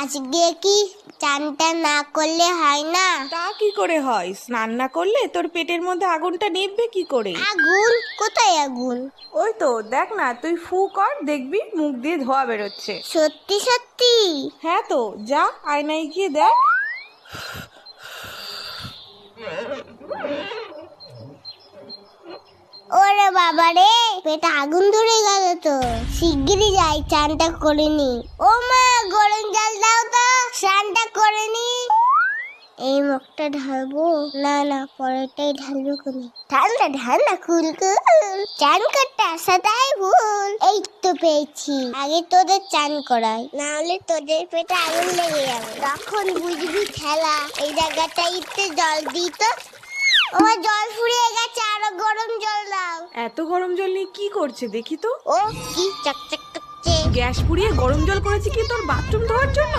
আজকে কি চানটা না করলে হয় না? তা কি করে হয়? স্নান না করলে তোর পেটের মধ্যে আগুনটা নিভবে কি করে? আগুন? কোথায় আগুন? ওই তো দেখ না, তুই ফু কর, দেখবি মুখ দিয়ে ধোয়া বেরোচ্ছে। সত্যি সত্যি? হ্যাঁ তো, যা আয়নায় গিয়ে দেখ। ওরে বাবা রে, পেটে আগুন ধরে গেল তো। শিগগিরই যাই, চানটা করে নি। ও মা, গরম জল দাও তো, স্নানটা করে নি। এই মুখটা ঢালবো না, না পরেরটাই ঢালবো কোনি। ঠান্ডা ঠান্ডা কুল কুল, চান করতে আসাটাই ভুল। এই তো পেয়েছি, আগে তোদের চান করাই, না হলে তোদের পেটে আগুন লেগে যাবে, তখন বুঝবি খেলা। এই জায়গাটাইতে জল দিত, আমার জল ফুরিয়ে গেছে, আরো গরম জল দাও। এত গরম জল নিয়ে কি করছে দেখি তো। ও কি চকচক করছে। গ্যাস পুড়িয়ে গরম জল করেছে কি তোর বাথরুম ধোয়ার জন্য?